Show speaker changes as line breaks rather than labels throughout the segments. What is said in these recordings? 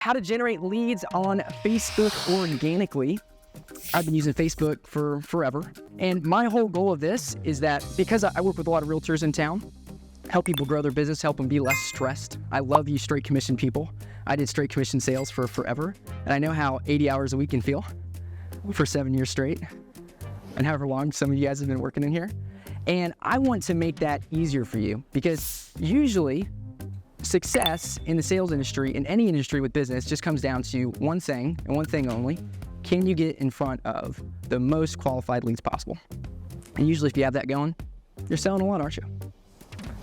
How to generate leads on Facebook organically. I've been using Facebook for forever. And my whole goal of this is that because I work with a lot of realtors in town, help people grow their business, help them be less stressed. I love you straight commission people. I did straight commission sales for forever. And I know how 80 hours a week can feel for 7 years straight. And however long some of you guys have been working in here. And I want to make that easier for you because usually success in the sales industry, in any industry with business, just comes down to one thing and one thing only. Can you get in front of the most qualified leads possible? And usually if you have that going, you're selling a lot, aren't you?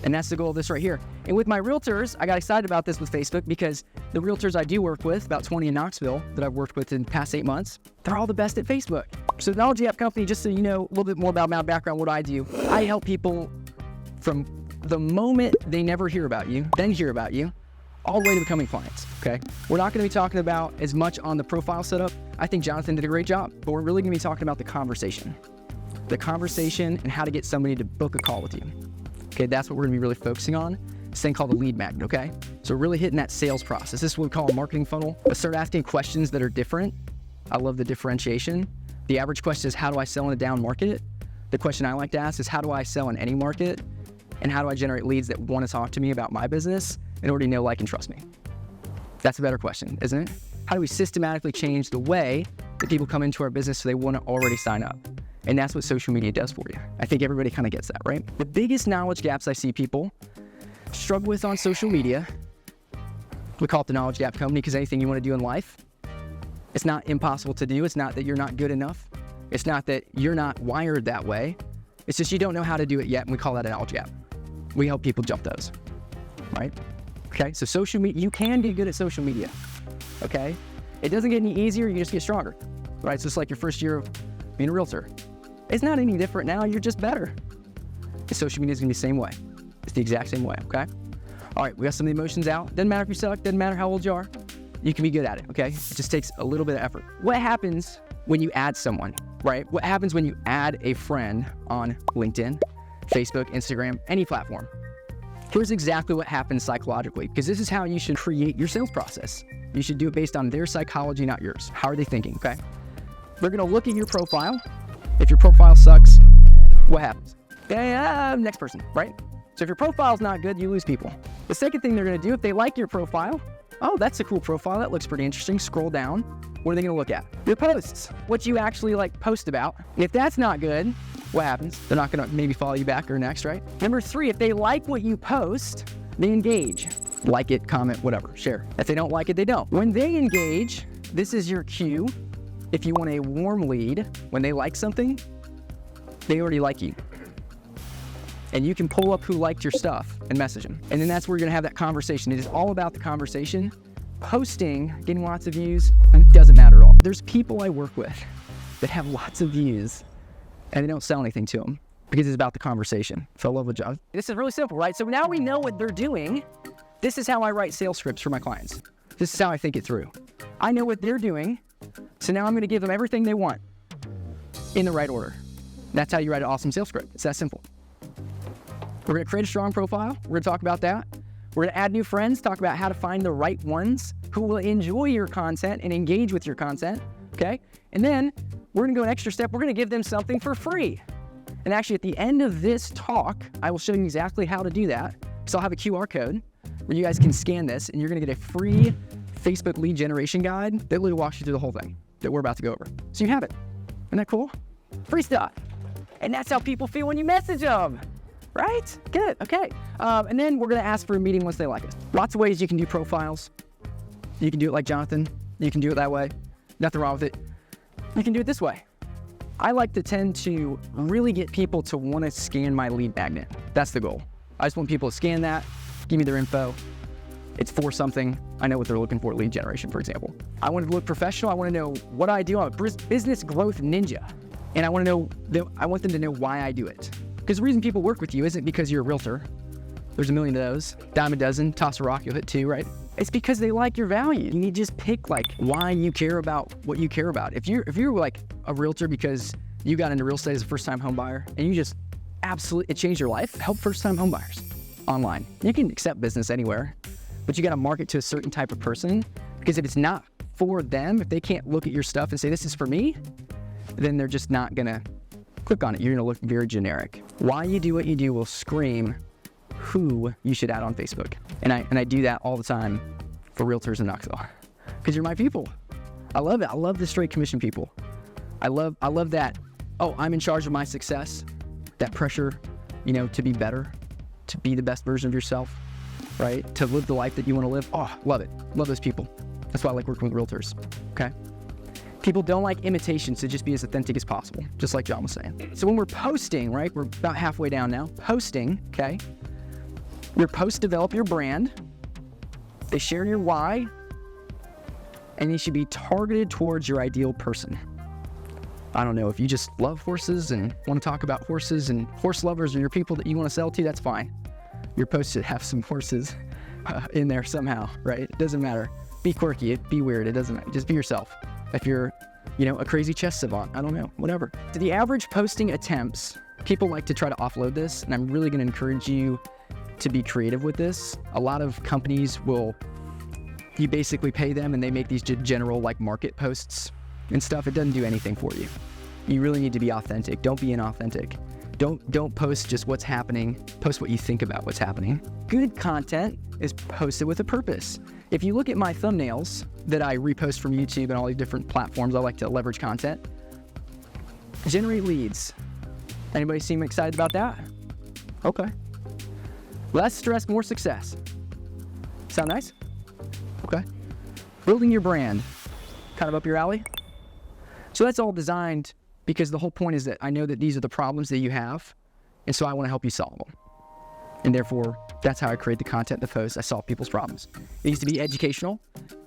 And that's the goal of this right here. And with my realtors, I got excited about this with Facebook because the realtors I do work with, about 20 in Knoxville that I've worked with in the past 8 months, they're all the best at Facebook. So the Knowledge Gap Company, just so you know a little bit more about my background, what I do, I help people from the moment they never hear about you, then hear about you, all the way to becoming clients, okay? We're not gonna be talking about as much on the profile setup. I think Jonathan did a great job, but we're really gonna be talking about the conversation. The conversation and how to get somebody to book a call with you. Okay, that's what we're gonna be really focusing on. This thing called the lead magnet, okay? So we're really hitting that sales process. This is what we call a marketing funnel. I start asking questions that are different. I love the differentiation. The average question is, how do I sell in a down market? The question I like to ask is, how do I sell in any market? And how do I generate leads that want to talk to me about my business and already know, like, and trust me? That's a better question, isn't it? How do we systematically change the way that people come into our business so they want to already sign up? And that's what social media does for you. I think everybody kind of gets that, right? The biggest knowledge gaps I see people struggle with on social media, we call it the Knowledge Gap Company because anything you want to do in life, it's not impossible to do. It's not that you're not good enough. It's not that you're not wired that way. It's just you don't know how to do it yet, and we call that a knowledge gap. We help people jump those, right? Okay, so social media, you can get good at social media, okay? It doesn't get any easier, you just get stronger, right? So it's like your first year of being a realtor. It's not any different now, you're just better. And social media is gonna be the same way. It's the exact same way, okay? All right, we got some of the emotions out. Doesn't matter if you suck, doesn't matter how old you are. You can be good at it, okay? It just takes a little bit of effort. What happens when you add someone, right? What happens when you add a friend on LinkedIn, Facebook, Instagram, any platform? Here's exactly what happens psychologically, because this is how you should create your sales process. You should do it based on their psychology, not yours. How are they thinking, okay? They're gonna look at your profile. If your profile sucks, what happens? Next person, right? So if your profile's not good, you lose people. The second thing they're gonna do, if they like your profile, oh, that's a cool profile, that looks pretty interesting, scroll down. What are they gonna look at? Your posts, what you actually post about. If that's not good, what happens? They're not gonna maybe follow you back or next, right? Number 3, if they like what you post, they engage. Like it, comment, whatever, share. If they don't like it, they don't. When they engage, this is your cue. If you want a warm lead, when they like something, they already like you. And you can pull up who liked your stuff and message them. And then that's where you're gonna have that conversation. It is all about the conversation. Posting, getting lots of views, and it doesn't matter at all. There's people I work with that have lots of views and they don't sell anything to them because it's about the conversation. So I love the job. This is really simple, right? So now we know what they're doing. This is how I write sales scripts for my clients. This is how I think it through. I know what they're doing. So now I'm gonna give them everything they want in the right order. That's how you write an awesome sales script. It's that simple. We're gonna create a strong profile. We're gonna talk about that. We're gonna add new friends, talk about how to find the right ones who will enjoy your content and engage with your content, okay? And then we're gonna go an extra step. We're gonna give them something for free. And actually at the end of this talk, I will show you exactly how to do that. So I'll have a QR code where you guys can scan this and you're gonna get a free Facebook lead generation guide that literally walks you through the whole thing that we're about to go over. So you have it. Isn't that cool? Free stuff. And that's how people feel when you message them. Right? Good, okay. And then we're gonna ask for a meeting once they like us. Lots of ways you can do profiles. You can do it like Jonathan. You can do it that way. Nothing wrong with it. You can do it this way. I like to tend to really get people to wanna scan my lead magnet. That's the goal. I just want people to scan that, give me their info. It's for something. I know what they're looking for, lead generation, for example. I want to look professional. I want to know what I do. I'm a business growth ninja. And I want them to know why I do it. Because the reason people work with you isn't because you're a realtor. There's a million of those. Dime a dozen, toss a rock, you'll hit 2, right? It's because they like your value. You need to just pick why you care about what you care about. If you're like a realtor because you got into real estate as a first-time home buyer and you just absolutely, it changed your life, help first-time home buyers online. You can accept business anywhere, but you got to market to a certain type of person Because if it's not for them, if they can't look at your stuff and say, this is for me, then they're just not gonna click on it. You're gonna look very generic. Why you do what you do will scream who you should add on Facebook. And I do that all the time for realtors in Knoxville. Because you're my people. I love it. I love the straight commission people. I love that, oh, I'm in charge of my success. That pressure, to be better, to be the best version of yourself, right? To live the life that you want to live. Oh, love it. Love those people. That's why I like working with realtors, okay? People don't like imitation, so just be as authentic as possible, just like John was saying. So when we're posting, right, we're about halfway down now, posting, okay? Your posts develop your brand, they share your why, and they should be targeted towards your ideal person. I don't know, if you just love horses and want to talk about horses and horse lovers are your people that you want to sell to, that's fine. Your post should have some horses in there somehow, right? It doesn't matter. Be quirky, be weird, it doesn't matter. Just be yourself. If you're, a crazy chess savant, I don't know, whatever. To the average posting attempts, people like to try to offload this, and I'm really going to encourage you to be creative with this. A lot of companies you basically pay them and they make these general market posts and stuff. It doesn't do anything for you. You really need to be authentic. Don't be inauthentic. Don't post just what's happening. Post what you think about what's happening. Good content is posted with a purpose. If you look at my thumbnails that I repost from YouTube and all these different platforms, I like to leverage content. Generate leads. Anybody seem excited about that? Okay. Less stress, more success. Sound nice? Okay. Building your brand. Kind of up your alley? So that's all designed because the whole point is that I know that these are the problems that you have, and so I want to help you solve them. And therefore, that's how I create the content, the posts. I solve people's problems. It needs to be educational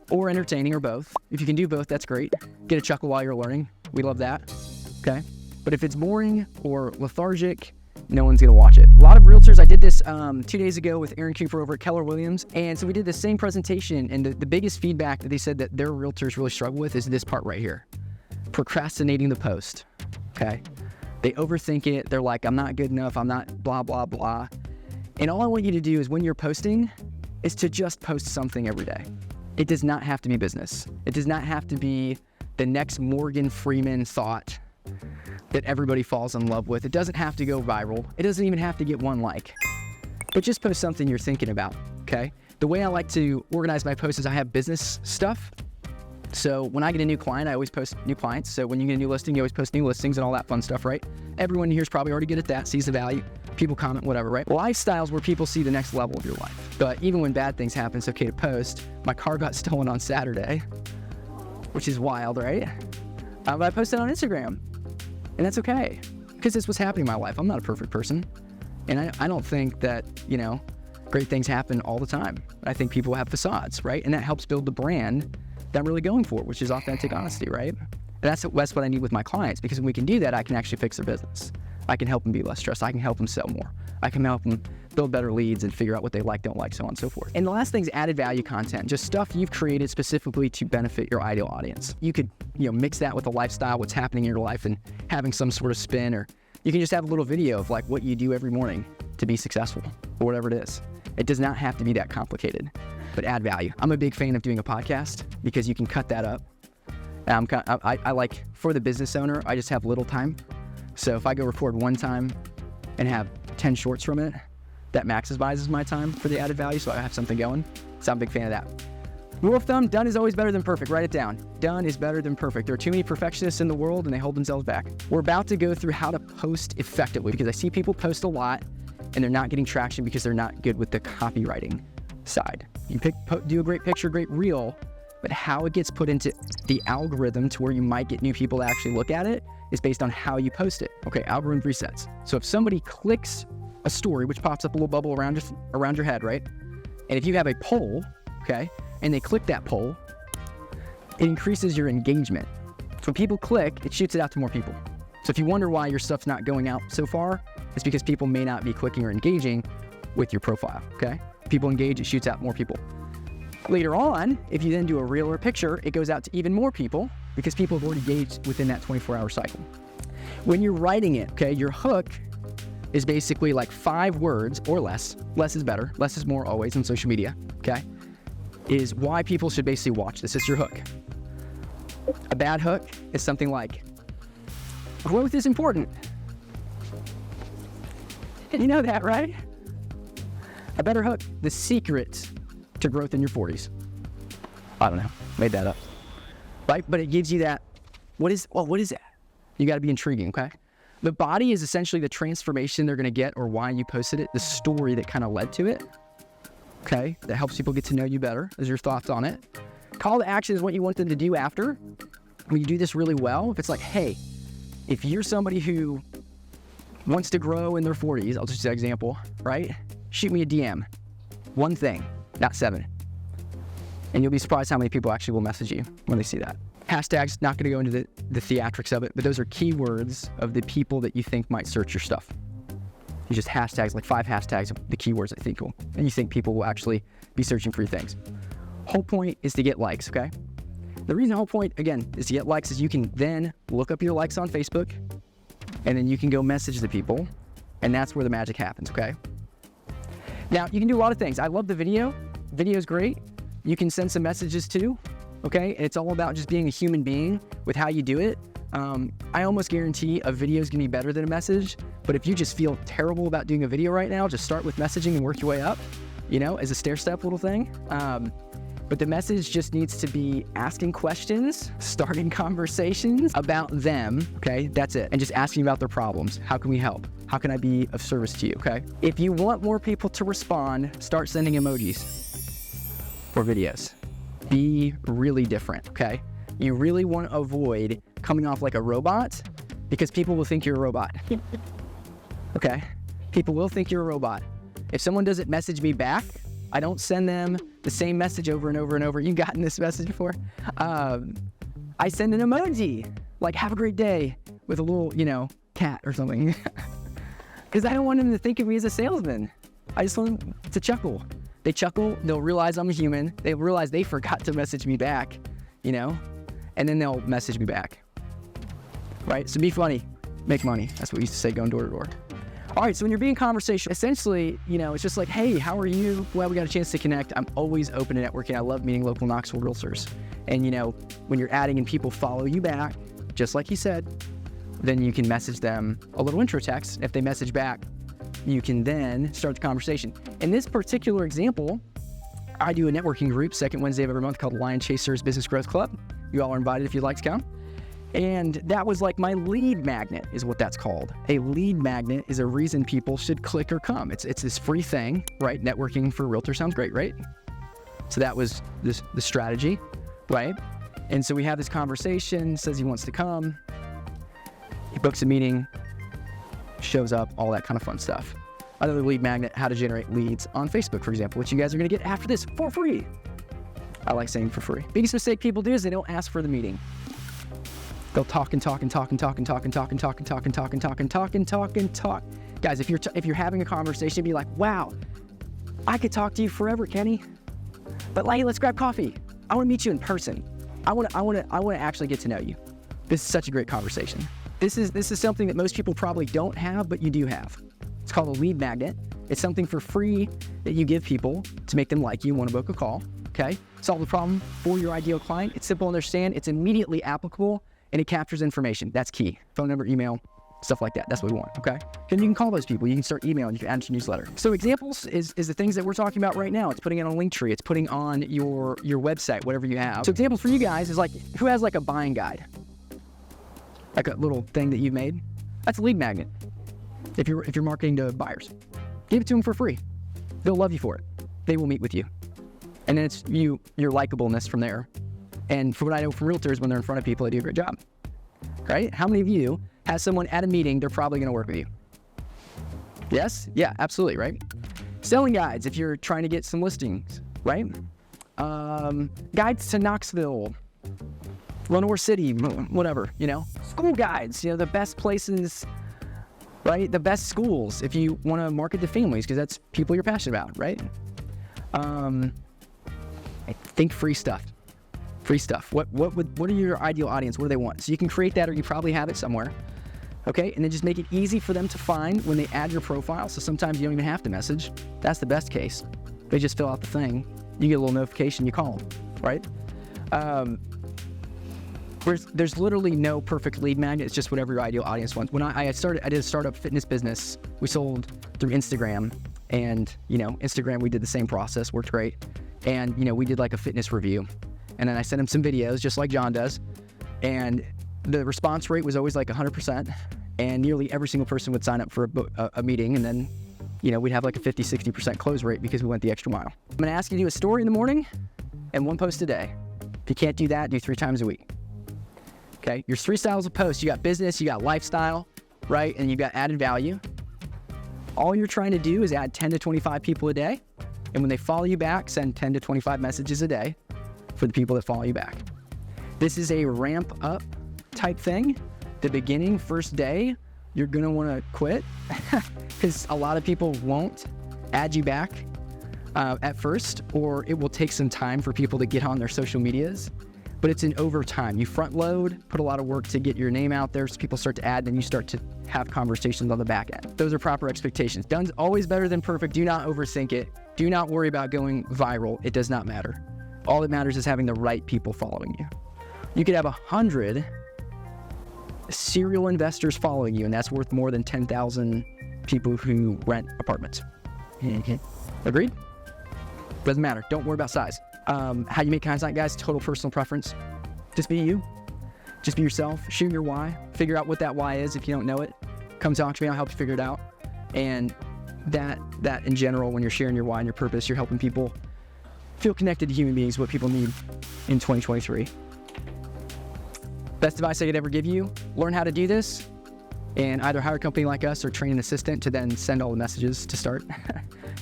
or entertaining or both. If you can do both, that's great. Get a chuckle while you're learning. We love that. Okay? But if it's boring or lethargic, no one's gonna watch it. A lot of realtors, I did this 2 days ago with Aaron Cooper over at Keller Williams. And so we did the same presentation, and the biggest feedback that they said that their realtors really struggle with is this part right here. Procrastinating the post, okay? They overthink it. They're like, I'm not good enough. I'm not blah, blah, blah. And all I want you to do is when you're posting is to just post something every day. It does not have to be business. It does not have to be the next Morgan Freeman thought that everybody falls in love with. It doesn't have to go viral. It doesn't even have to get one like. But just post something you're thinking about, okay? The way I like to organize my posts is I have business stuff. So when I get a new client, I always post new clients. So when you get a new listing, you always post new listings and all that fun stuff, right? Everyone here is probably already good at that, sees the value. People comment, whatever, right? Lifestyles where people see the next level of your life. But even when bad things happen, it's okay to post. My car got stolen on Saturday, which is wild, right? But I posted on Instagram, and that's okay because this was happening in my life. I'm not a perfect person, and I don't think that, great things happen all the time. I think people have facades, right? And that helps build the brand that I'm really going for, which is authentic honesty, right? And that's what I need with my clients, because when we can do that, I can actually fix their business. I can help them be less stressed. I can help them sell more. I can help them build better leads and figure out what they like, don't like, so on and so forth. And the last thing is added value content, just stuff you've created specifically to benefit your ideal audience. You could, mix that with a lifestyle, what's happening in your life, and having some sort of spin, or you can just have a little video of what you do every morning to be successful, or whatever it is. It does not have to be that complicated, but add value. I'm a big fan of doing a podcast because you can cut that up. I like, for the business owner, I just have little time. So if I go record one time and have 10 shorts from it, that maximizes my time for the added value, so I have something going. So I'm a big fan of that. Rule of thumb, done is always better than perfect. Write it down. Done is better than perfect. There are too many perfectionists in the world and they hold themselves back. We're about to go through how to post effectively, because I see people post a lot and they're not getting traction because they're not good with the copywriting side. You do a great picture, great reel, but how it gets put into the algorithm to where you might get new people to actually look at it is based on how you post it. Okay, algorithm resets. So if somebody clicks a story, which pops up a little bubble around your head, right? And if you have a poll, okay, and they click that poll, it increases your engagement. So when people click, it shoots it out to more people. So if you wonder why your stuff's not going out so far, it's because people may not be clicking or engaging with your profile, okay? People engage, it shoots out more people. Later on, if you then do a reel or picture, it goes out to even more people because people have already engaged within that 24-hour cycle. When you're writing it, okay, your hook is basically 5 words or less. Less is better. Less is more always on social media, okay? is why people should basically watch this. It's your hook. A bad hook is something like, growth is important. You know that, right? A better hook, the secret to growth in your 40s. I don't know, made that up. Right? But it gives you that, what is that? You got to be intriguing, okay? The body is essentially the transformation they're going to get or why you posted it, the story that kind of led to it, okay? That helps people get to know you better. Those are your thoughts on it. Call to action is what you want them to do after. When you do this really well, if it's like, hey, if you're somebody who wants to grow in their 40s, I'll just use that example, right? Shoot me a DM. One thing, not 7. And you'll be surprised how many people actually will message you when they see that. Hashtags, not going to go into the theatrics of it, but those are keywords of the people that you think might search your stuff. You just hashtags, like 5 hashtags of the keywords and you think people will actually be searching for your things. Whole point is to get likes, okay? The reason the whole point, again, is to get likes is you can then look up your likes on Facebook and then you can go message the people and that's where the magic happens, okay? Now, you can do a lot of things. I love the video. Video's great. You can send some messages too. Okay, it's all about just being a human being with how you do it. I almost guarantee a video is gonna be better than a message, but if you just feel terrible about doing a video right now, just start with messaging and work your way up, as a stair-step little thing. But the message just needs to be asking questions, starting conversations about them, okay? That's it. And just asking about their problems. How can we help? How can I be of service to you, okay? If you want more people to respond, start sending emojis or videos. Be really different, okay? You really want to avoid coming off like a robot because people will think you're a robot. Okay? People will think you're a robot. If someone doesn't message me back, I don't send them the same message over and over and over. You've gotten this message before. I send an emoji, like have a great day with a little, cat or something. Because I don't want them to think of me as a salesman. I just want them to chuckle. They chuckle, they'll realize I'm a human, they realize they forgot to message me back, and then they'll message me back, right? So be funny, make money. That's what we used to say going door to door. All right, so when you're being conversational, essentially, it's just like, hey, how are you? Well, we got a chance to connect. I'm always open to networking. I love meeting local Knoxville realtors. And, when you're adding and people follow you back, just like you said, then you can message them a little intro text. If they message back, you can then start the conversation. In this particular example, I do a networking group, second Wednesday of every month, called Lion Chasers Business Growth Club. You all are invited if you'd like to come. And that was like my lead magnet is what that's called. A lead magnet is a reason people should click or come. It's this free thing, right? Networking for realtors sounds great, right? So that was the strategy, right? And so we have this conversation, says he wants to come. He books a meeting, shows up, all that kind of fun stuff. Another lead magnet, how to generate leads on Facebook, for example, which you guys are going to get after this for free. I like saying for free. Biggest mistake people do is they don't ask for the meeting. They'll talk and talk and talk and talk and talk and talk and talk and talk and talk and talk and talk and talk and talk. Guys, if you're having a conversation, be like, wow, I could talk to you forever, Kenny. But like, let's grab coffee. I want to meet you in person. I want to actually get to know you. This is such a great conversation. This is something that most people probably don't have, but you do have. It's called a lead magnet. It's something for free that you give people to make them like you, want to book a call, okay? Solve the problem for your ideal client. It's simple to understand. It's immediately applicable, and it captures information. That's key. Phone number, email, stuff like that. That's what we want, okay? Then you can call those people. You can start emailing. You can add to your newsletter. So examples is the things that we're talking about right now. It's putting it on a Linktree. It's putting on your website, whatever you have. So examples for you guys is like, who has like a buying guide? Like a little thing that you've made? That's a lead magnet. If you're marketing to buyers, give it to them for free. They'll love you for it. They will meet with you. And then it's your likableness from there. And from what I know from realtors, when they're in front of people, they do a great job, right? How many of you have someone at a meeting, they're probably going to work with you? Yes? Yeah, absolutely, right? Selling guides, if you're trying to get some listings, right? Guides to Knoxville, Lenore City, whatever, School guides, the best places, right? The best schools, if you want to market to families, because that's people you're passionate about, right? I think free stuff. Free stuff. What are your ideal audience? What do they want? So you can create that, or you probably have it somewhere. Okay, and then just make it easy for them to find when they add your profile. So sometimes you don't even have to message. That's the best case. They just fill out the thing, You get a little notification, you call them, right? There's literally no perfect lead magnet. It's just whatever your ideal audience wants. When I did a startup fitness business. We sold through Instagram, and Instagram, we did the same process, worked great. And we did like a fitness review, and then I sent him some videos just like John does, and the response rate was always like 100%, and nearly every single person would sign up for a meeting, and then we'd have like a 50-60% close rate because we went the extra mile. I'm gonna ask you to do a story in the morning and 1 post a day. If you can't do that, do 3 times a week. Okay, your 3 styles of posts. You got business, you got lifestyle, right? And you got added value. All you're trying to do is add 10 to 25 people a day. And when they follow you back, send 10 to 25 messages a day for the people that follow you back. This is a ramp up type thing. The beginning, first day, you're gonna wanna quit because a lot of people won't add you back at first, or it will take some time for people to get on their social medias. But it's an over time. You front load, put a lot of work to get your name out there so people start to add, then you start to have conversations on the back end. Those are proper expectations. Done's always better than perfect. Do not overthink it. Do not worry about going viral. It does not matter. All that matters is having the right people following you. You could have 100 serial investors following you, and that's worth more than 10,000 people who rent apartments. Agreed? Doesn't matter. Don't worry about size. How you make content, guys, total personal preference. Just be you. Just be yourself. Shoot your why. Figure out what that why is if you don't know it. Come talk to me. I'll help you figure it out. And that in general, when you're sharing your why and your purpose, you're helping people feel connected to human beings, what people need in 2023. Best advice I could ever give you, learn how to do this and either hire a company like us or train an assistant to then send all the messages to start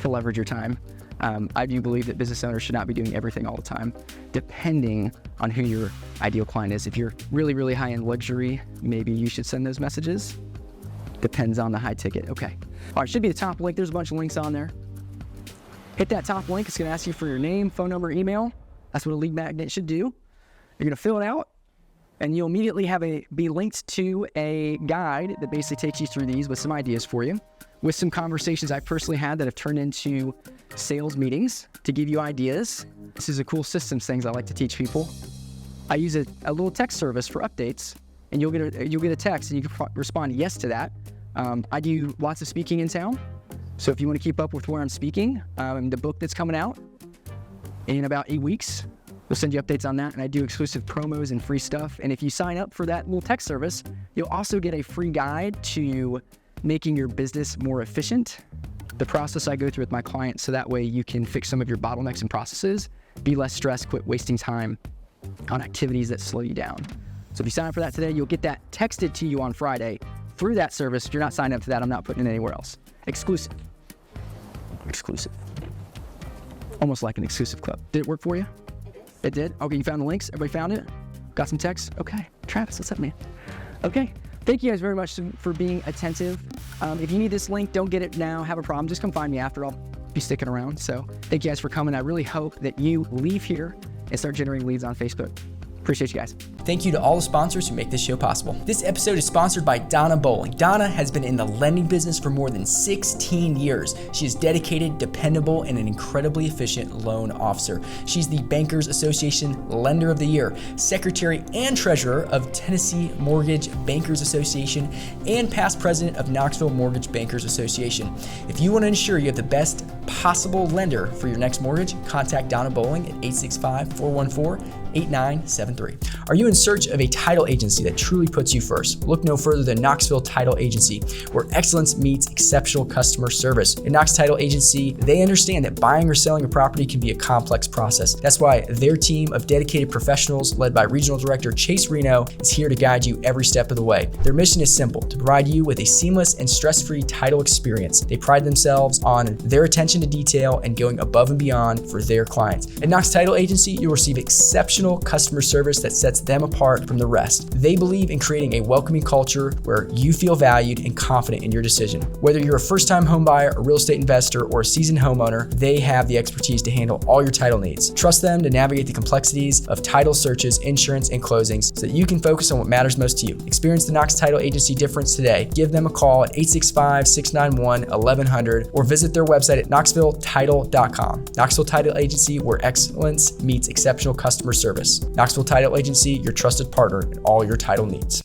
to leverage your time. I do believe that business owners should not be doing everything all the time, depending on who your ideal client is. If you're really, really high-end luxury, maybe you should send those messages. Depends on the high ticket. Okay. All right, should be the top link. There's a bunch of links on there. Hit that top link. It's going to ask you for your name, phone number, email. That's what a lead magnet should do. You're going to fill it out, and you'll immediately be linked to a guide that basically takes you through these with some ideas for you, with some conversations I personally had that have turned into sales meetings to give you ideas. This is a cool systems things I like to teach people. I use a little text service for updates, and you'll get a text and you can respond yes to that. I do lots of speaking in town. So if you want to keep up with where I'm speaking, the book that's coming out in about 8 weeks, we'll send you updates on that. And I do exclusive promos and free stuff. And if you sign up for that little text service, you'll also get a free guide to making your business more efficient. The process I go through with my clients, so that way you can fix some of your bottlenecks and processes, be less stressed, quit wasting time on activities that slow you down. So if you sign up for that today, you'll get that texted to you on Friday through that service. If you're not signed up to that, I'm not putting it anywhere else. Exclusive. Almost like an exclusive club. Did it work for you? It did? Okay, you found the links? Everybody found it? Got some texts? Okay. Travis, what's up, man? Okay. Thank you guys very much for being attentive. If you need this link, don't get it now, have a problem, just come find me after. I'll be sticking around. So thank you guys for coming. I really hope that you leave here and start generating leads on Facebook. Appreciate you guys.
Thank you to all the sponsors who make this show possible. This episode is sponsored by Donna Bowling. Donna has been in the lending business for more than 16 years. She is dedicated, dependable, and an incredibly efficient loan officer. She's the Bankers Association Lender of the Year, Secretary and Treasurer of Tennessee Mortgage Bankers Association, and past president of Knoxville Mortgage Bankers Association. If you want to ensure you have the best possible lender for your next mortgage, contact Donna Bowling at 865-414-8973. Are you in search of a title agency that truly puts you first? Look no further than Knoxville Title Agency, where excellence meets exceptional customer service. At Knox Title Agency, they understand that buying or selling a property can be a complex process. That's why their team of dedicated professionals, led by Regional Director Chase Reno, is here to guide you every step of the way. Their mission is simple: to provide you with a seamless and stress-free title experience. They pride themselves on their attention to detail and going above and beyond for their clients. At Knox Title Agency, you'll receive exceptional customer service that sets them apart from the rest. They believe in creating a welcoming culture where you feel valued and confident in your decision. Whether you're a first-time home buyer, a real estate investor, or a seasoned homeowner, they have the expertise to handle all your title needs. Trust them to navigate the complexities of title searches, insurance, and closings so that you can focus on what matters most to you. Experience the Knox Title Agency difference today. Give them a call at 865-691-1100 or visit their website at knoxville KnoxvilleTitle.com. Knoxville Title Agency, where excellence meets exceptional customer service. Knoxville Title Agency, your trusted partner in all your title needs.